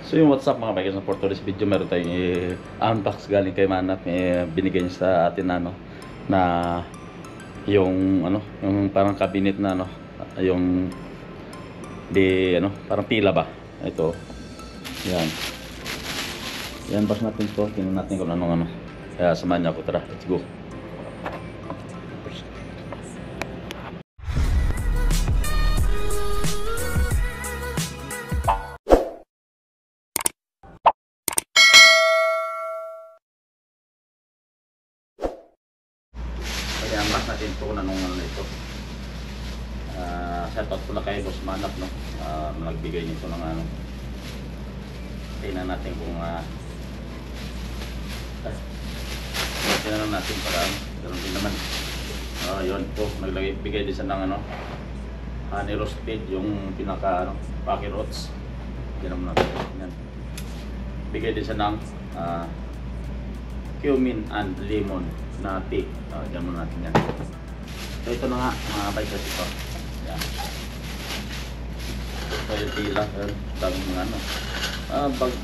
So yung what's up mga bikers, for today's video meron tayong unbox galing kay Manap. Binigay niya sa atin na na yung yung parang cabinet na yung parang pila ba ito. Yan unbox natin to, tingnan natin kung anong kaya samahan niyo ako, tara, let's go. I-unbox natin ito kung anong ito. Shoutout pala kay Boss Manap, nagbigay nito ng tingnan natin kung tingnan natin para ganoon din naman. Yun po, nagbigay din sa ng honey roasted, yung pinaka Paki Rots. Tingnan natin yan. Bigay din sa ng cumin and lemon na tea. Diyan muna natin yan. So ito na nga mga bikers ito. Yan. Ito yung tila. Daming mga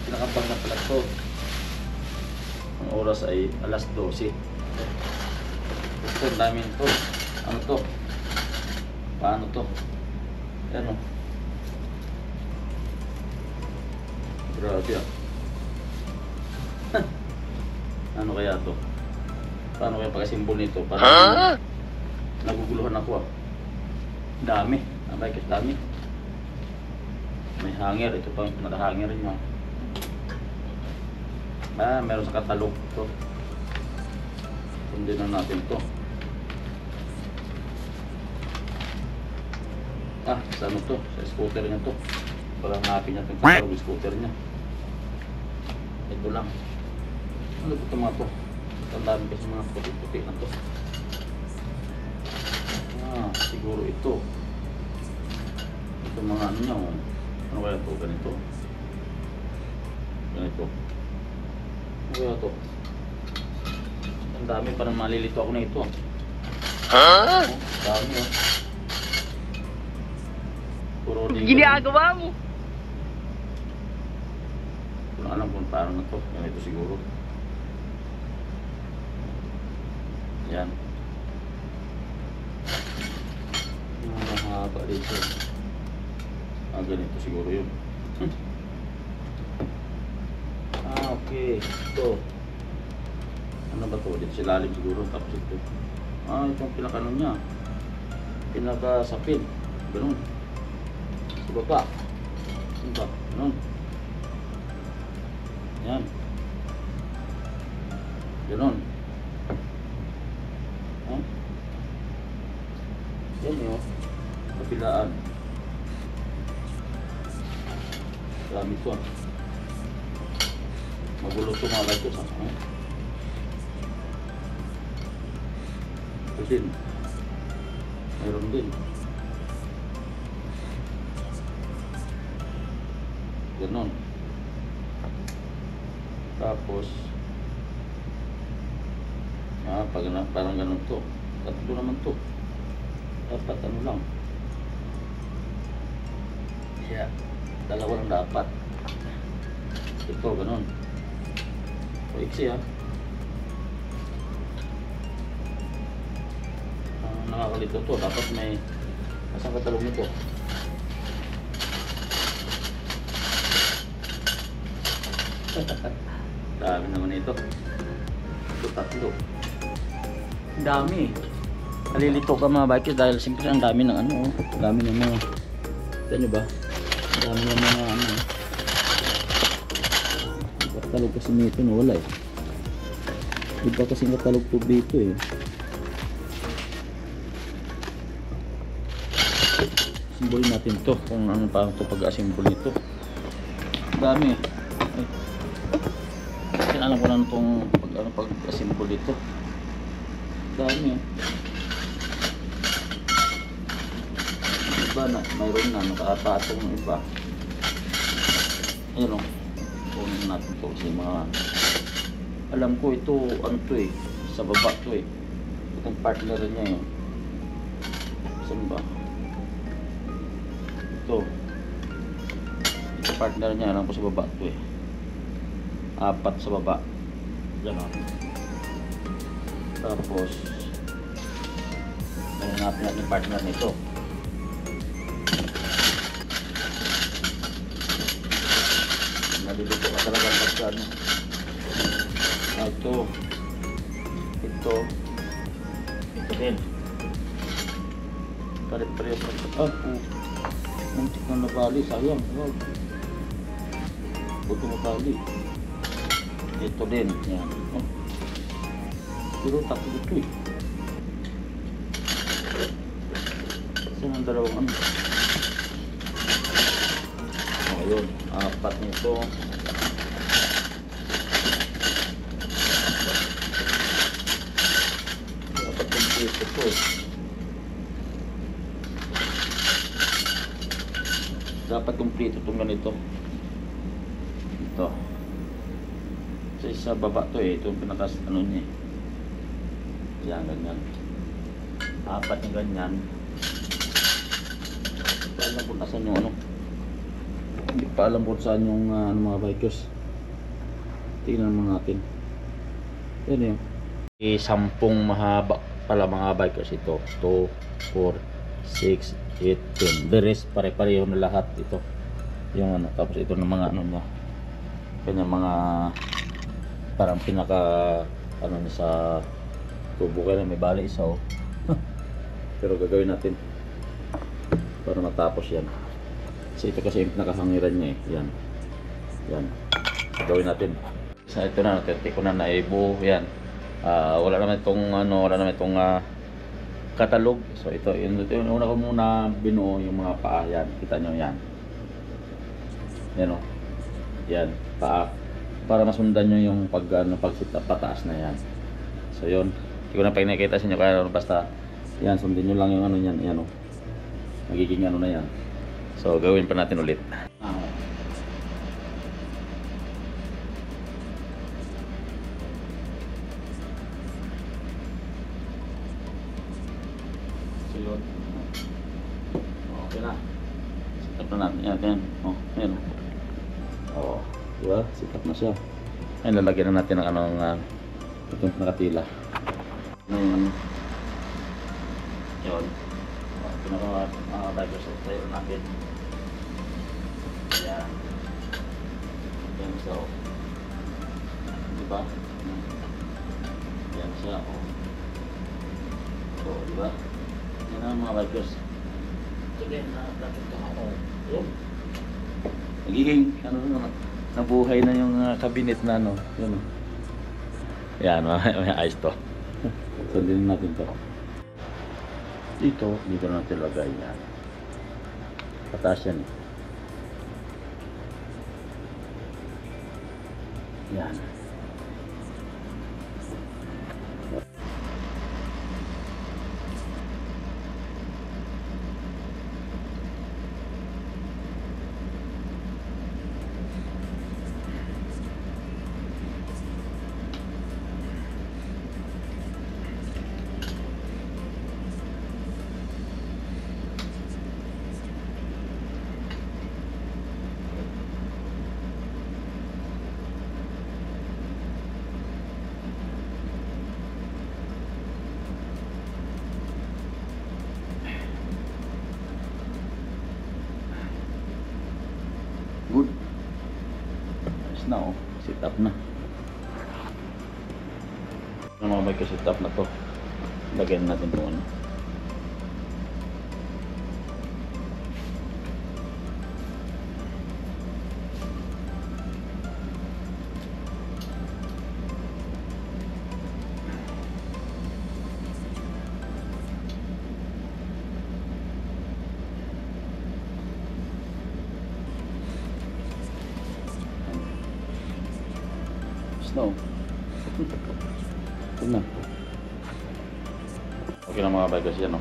pinakabang na pala ito. Ang oras ay alas 12. Ito, dami ito. Ano to? Paano to? Yan o. Grabe ano kaya to? Paano kaya pagka-symbol nito? Parang naguguluhan ako Dami. Bikers, dami. May hanger. Ito pa yung naka-hanger nyo. Meron sa katalog to. Sundin na natin to. Sa ano to? Sa scooter niya to. Parang hanapin natin yung katalog scooter niya. Ito lang. Ano ito mga to? Ang dami kasi mga puti-puti na to. Siguro ito. Ito mga ano niya. Ano kaya to? Ganito. Ganito. Ano kaya to? Ang dami, parang malilito ako na ito. Dami Puro ginagawa mo? Kung alam kung paano na to. Ganito siguro. Yan. Mahaba dito. Ganito siguro yun. Okay. Ito. Ano ba to? Dito silalim siguro. Tapos ito. Itong pinakano niya. Pinakasapin. Ganun. Sa baba. Saan ba? Ganun. Yan. Ganun. Yan yun. Kapilaan. Dami ito. Magulo ito mga bikers. Ito din. Mayroon din. Ganon. Tapos parang ganon to. Tatlo naman to. Dapat ano lang. Dalawa lang dapat. Ito, ganun. O, iksi nakakalito to. Dapat may kasang katalog nito. Dami naman ito. Ito, tatlo. Dami. Nalilito ka mga bikers dahil siyempre ang dami ng dami ng mga nyo ba? Dami ng mga katalog kasi nito wala iba kasing katalog po dito simbol natin to kung ano pa ito pag-asimbol nito. Dami kasi alam ko na itong pag-asimbol dito. Dami iba na, mayroon na nakapatong ng iba. Ayun kunin natin to kasi mga alam ko ito sa baba to itong partner niya saan ba ito Partner niya lang po sa baba to eh. 4 sa baba. Ganon. Tapos hanapin natin yung partner nito. Nalilito ka talaga pagka ano. Ito din. Pare-parehas na. Muntik na nabali, sayang. Buto mabali. Ito din, yan. Pero tatlo ito eh. Saan ang dalawang ano? Ayun, 4 nito. Dapat kompleto ito eh. Dapat kompleto itong ganito. Ito. Kasi sa baba to eh. Ito yung pinakas ano niya eh. Yan, ganyan. 4 yung ganyan. Hindi pa alam kung nasan yung ano. Hindi pa alam kung saan yung mga bikers. Tingnan mo natin. Yan yun. 10 mahaba pala mga bikers ito. 2, 4, 6, 8, 10. The rest pare-pareho na lahat ito. Yung ano. Tapos ito ng mga ano niya. Kanyang mga parang pinaka ano niya sa tubo kaya may bali isa oh. Pero gagawin natin para matapos yan. Kasi ito kasi yung nakahangiran niya eh. Yan. Yan. Gawin natin. Sa ito na, natin ko na naibo. Yan. Wala naman itong ano, wala naman itong katalog. So ito, yung una ko muna binuo yung mga paa. Yan. Kita nyo yan. Yan o. Yan. Paa. Para masundan nyo yung pagsita pataas na yan. So yun. Hindi ko na pa nakikita sa inyo. Kaya basta yan, sundin nyo lang yung ano yan. Yan o. Magiging ano na yan. So gawin pa natin ulit. So yun. Okay na. Sikat na natin yan. Oh, yan. Oh, diba? Sikat na siya. Ayun, lalagyan na natin ng anong itong nakatila. Ano. Yun. Pinaka-bikers sa tayo natin. Yan. Yan siya o. Diba? Yan siya o. So, diba? Yan ang mga bikers. Ito din na dapat ka o. Yan. Nagiging, ano naman, nabuhay na yung cabinet na ano. Yan o. Yan, may ayos to. Sundin natin to. Dito natin lagay yan. Pataas yan eh. Yan. Good. Ayos na oh. Sit up na. Ano mga bike sit up na to. Lagyan natin ito ano. Snow. Ito na. Okay na mga bikers yan o.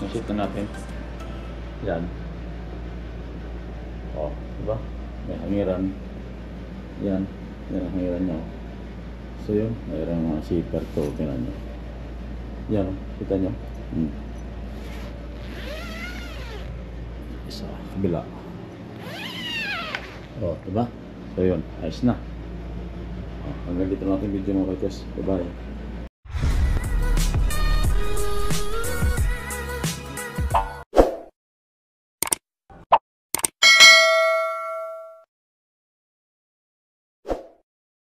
Nasit na natin. Yan. O, diba? May hangiran. Yan. Yan ang hangiran niya o. So yun, mayroon mga zipper to. Tingnan nyo. Yan o. Kita nyo. Isa. Kabila. Oh, diba? So yun, ayos na. Oh, hanggang dito lang ating video mga kaites. Bye-bye.